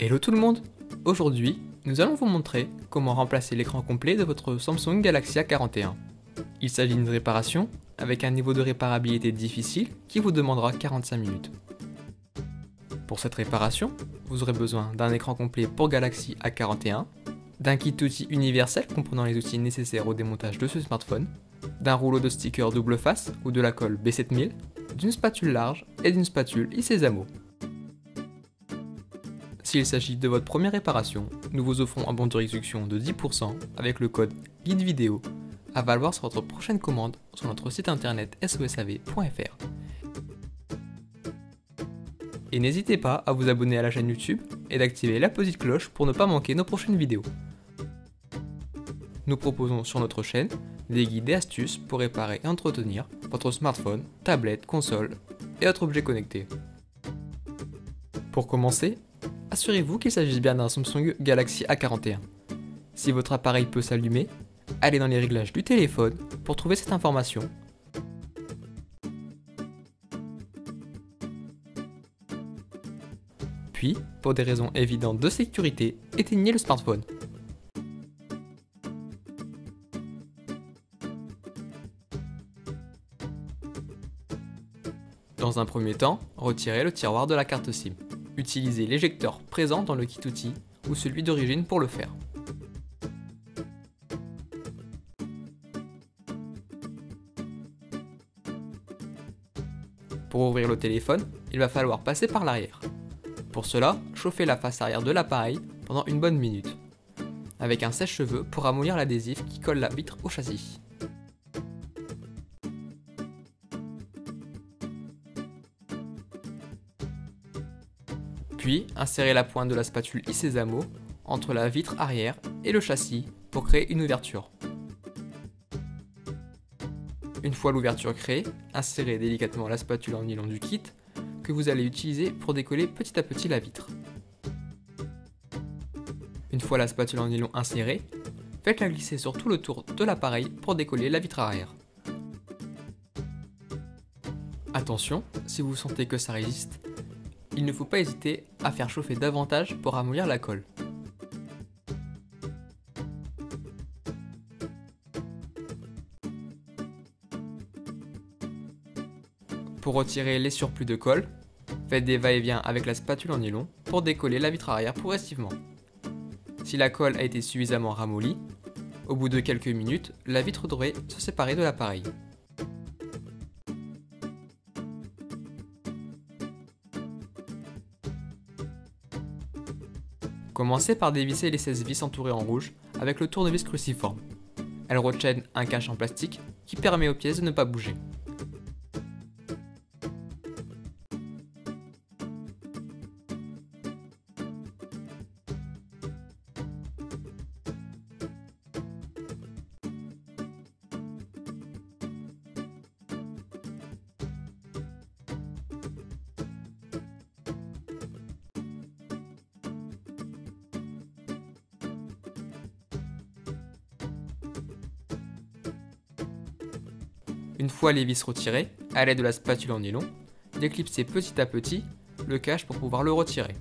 Hello tout le monde! Aujourd'hui, nous allons vous montrer comment remplacer l'écran complet de votre Samsung Galaxy A41. Il s'agit d'une réparation avec un niveau de réparabilité difficile qui vous demandera 45 minutes. Pour cette réparation, vous aurez besoin d'un écran complet pour Galaxy A41, d'un kit outils universel comprenant les outils nécessaires au démontage de ce smartphone, d'un rouleau de stickers double face ou de la colle B7000, d'une spatule large et d'une spatule Isezamo. S'il s'agit de votre première réparation, nous vous offrons un bon de réduction de 10% avec le code GUIDEVIDEO à valoir sur votre prochaine commande sur notre site internet sosav.fr. Et n'hésitez pas à vous abonner à la chaîne YouTube et d'activer la petite cloche pour ne pas manquer nos prochaines vidéos. Nous proposons sur notre chaîne des guides et astuces pour réparer et entretenir votre smartphone, tablette, console et autres objets connectés. Pour commencer, assurez-vous qu'il s'agisse bien d'un Samsung Galaxy A41. Si votre appareil peut s'allumer, allez dans les réglages du téléphone pour trouver cette information. Puis, pour des raisons évidentes de sécurité, éteignez le smartphone. Dans un premier temps, retirez le tiroir de la carte SIM. Utilisez l'éjecteur présent dans le kit outil ou celui d'origine pour le faire. Pour ouvrir le téléphone, il va falloir passer par l'arrière. Pour cela, chauffez la face arrière de l'appareil pendant une bonne minute, avec un sèche-cheveux pour ramollir l'adhésif qui colle la vitre au châssis. Puis, insérez la pointe de la spatule Isezamo entre la vitre arrière et le châssis pour créer une ouverture. Une fois l'ouverture créée, insérez délicatement la spatule en nylon du kit que vous allez utiliser pour décoller petit à petit la vitre. Une fois la spatule en nylon insérée, faites-la glisser sur tout le tour de l'appareil pour décoller la vitre arrière. Attention, si vous sentez que ça résiste, il ne faut pas hésiter à faire chauffer davantage pour ramollir la colle. Pour retirer les surplus de colle, faites des va-et-vient avec la spatule en nylon pour décoller la vitre arrière progressivement. Si la colle a été suffisamment ramollie, au bout de quelques minutes, la vitre devrait se séparer de l'appareil. Commencez par dévisser les 16 vis entourées en rouge avec le tournevis cruciforme. Elles retiennent un cache en plastique qui permet aux pièces de ne pas bouger. Une fois les vis retirées, à l'aide de la spatule en nylon, déclipsez petit à petit le cache pour pouvoir le retirer.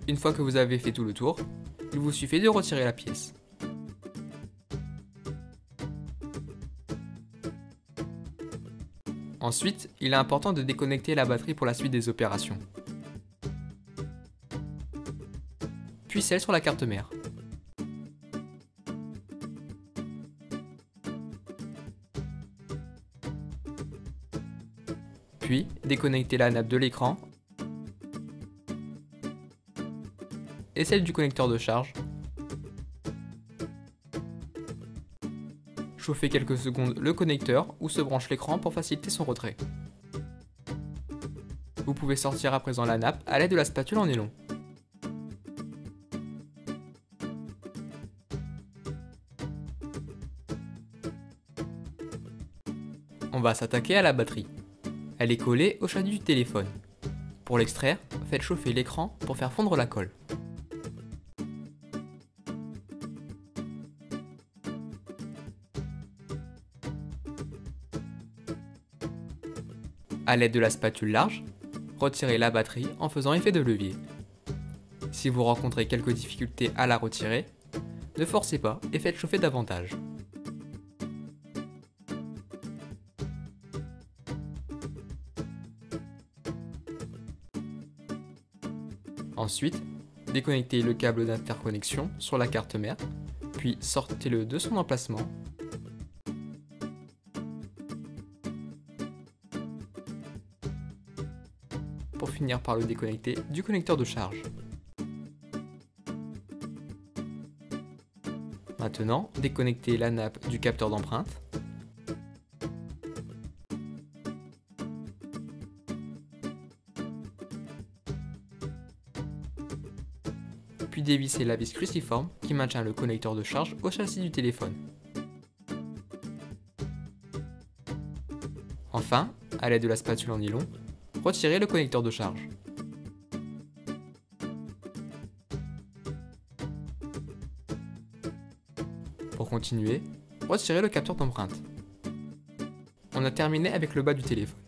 Une fois que vous avez fait tout le tour, il vous suffit de retirer la pièce. Ensuite, il est important de déconnecter la batterie pour la suite des opérations. Puis celle sur la carte mère. Puis, déconnectez la nappe de l'écran et celle du connecteur de charge. Chauffez quelques secondes le connecteur où se branche l'écran pour faciliter son retrait. Vous pouvez sortir à présent la nappe à l'aide de la spatule en nylon. On va s'attaquer à la batterie. Elle est collée au châssis du téléphone. Pour l'extraire, faites chauffer l'écran pour faire fondre la colle. A l'aide de la spatule large, retirez la batterie en faisant effet de levier. Si vous rencontrez quelques difficultés à la retirer, ne forcez pas et faites chauffer davantage. Ensuite, déconnectez le câble d'interconnexion sur la carte mère, puis sortez-le de son emplacement. Pour finir par le déconnecter du connecteur de charge. Maintenant, déconnectez la nappe du capteur d'empreinte. Puis dévissez la vis cruciforme qui maintient le connecteur de charge au châssis du téléphone. Enfin, à l'aide de la spatule en nylon, retirez le connecteur de charge. Pour continuer, retirez le capteur d'empreinte. On a terminé avec le bas du téléphone.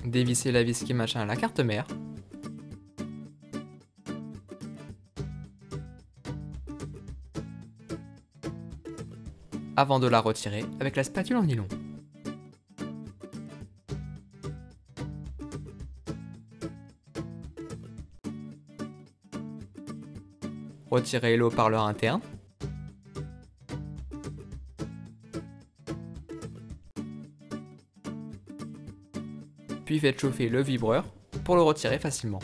Dévissez la vis qui maintient la carte mère. Avant de la retirer avec la spatule en nylon. Retirez le haut-parleur interne. Puis faites chauffer le vibreur pour le retirer facilement.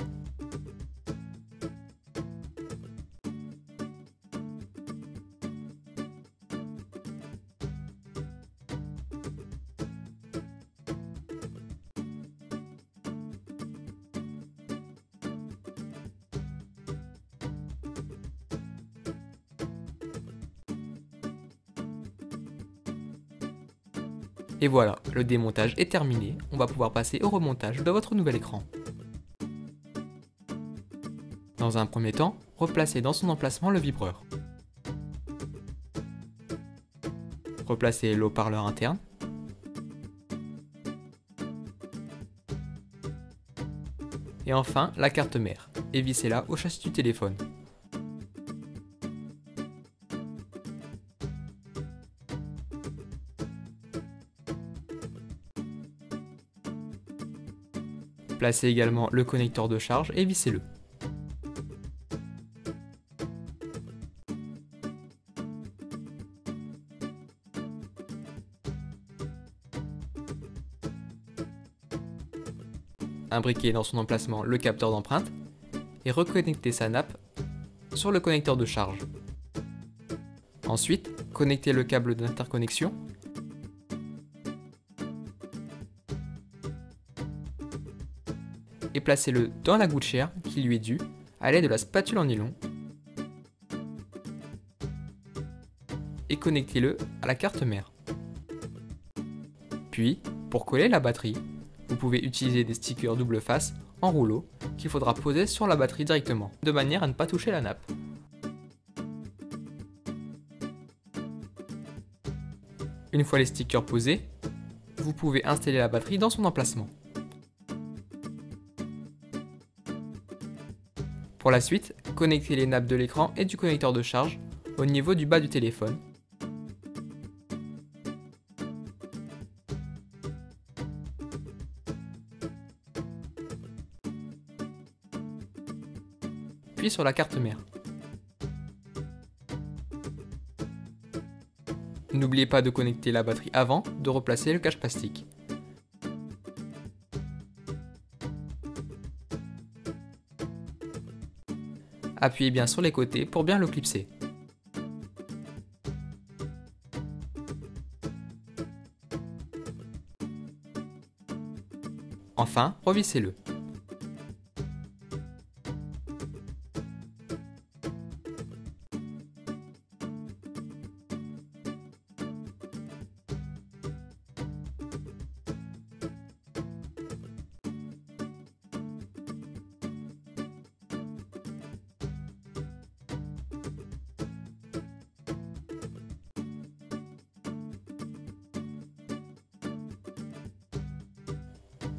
Et voilà, le démontage est terminé, on va pouvoir passer au remontage de votre nouvel écran. Dans un premier temps, replacez dans son emplacement le vibreur. Replacez le haut-parleur interne. Et enfin, la carte mère, et vissez-la au châssis du téléphone. Placez également le connecteur de charge et vissez-le. Imbriquez dans son emplacement le capteur d'empreinte et reconnectez sa nappe sur le connecteur de charge. Ensuite, connectez le câble d'interconnexion et placez-le dans la gouttière qui lui est due à l'aide de la spatule en nylon et connectez-le à la carte mère. Puis, pour coller la batterie, vous pouvez utiliser des stickers double face en rouleau qu'il faudra poser sur la batterie directement, de manière à ne pas toucher la nappe. Une fois les stickers posés, vous pouvez installer la batterie dans son emplacement. Pour la suite, connectez les nappes de l'écran et du connecteur de charge au niveau du bas du téléphone. Puis sur la carte mère. N'oubliez pas de connecter la batterie avant de replacer le cache plastique. Appuyez bien sur les côtés pour bien le clipser. Enfin, revissez-le.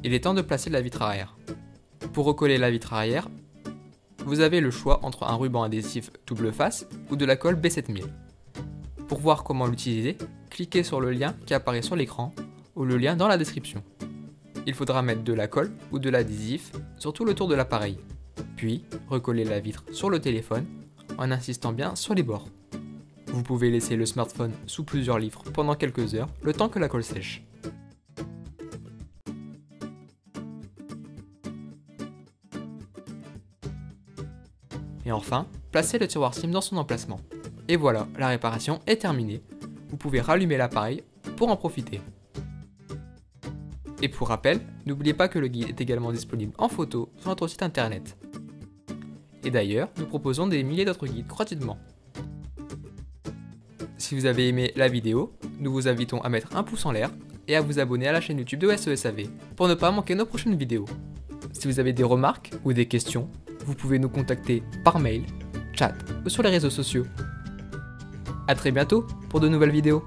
Il est temps de placer la vitre arrière. Pour recoller la vitre arrière, vous avez le choix entre un ruban adhésif double face ou de la colle B7000. Pour voir comment l'utiliser, cliquez sur le lien qui apparaît sur l'écran ou le lien dans la description. Il faudra mettre de la colle ou de l'adhésif sur tout le tour de l'appareil, puis recoller la vitre sur le téléphone en insistant bien sur les bords. Vous pouvez laisser le smartphone sous plusieurs livres pendant quelques heures, le temps que la colle sèche. Et enfin, placez le tiroir SIM dans son emplacement. Et voilà, la réparation est terminée. Vous pouvez rallumer l'appareil pour en profiter. Et pour rappel, n'oubliez pas que le guide est également disponible en photo sur notre site internet. Et d'ailleurs, nous proposons des milliers d'autres guides gratuitement. Si vous avez aimé la vidéo, nous vous invitons à mettre un pouce en l'air et à vous abonner à la chaîne YouTube de SESAV pour ne pas manquer nos prochaines vidéos. Si vous avez des remarques ou des questions, vous pouvez nous contacter par mail, chat ou sur les réseaux sociaux. A très bientôt pour de nouvelles vidéos.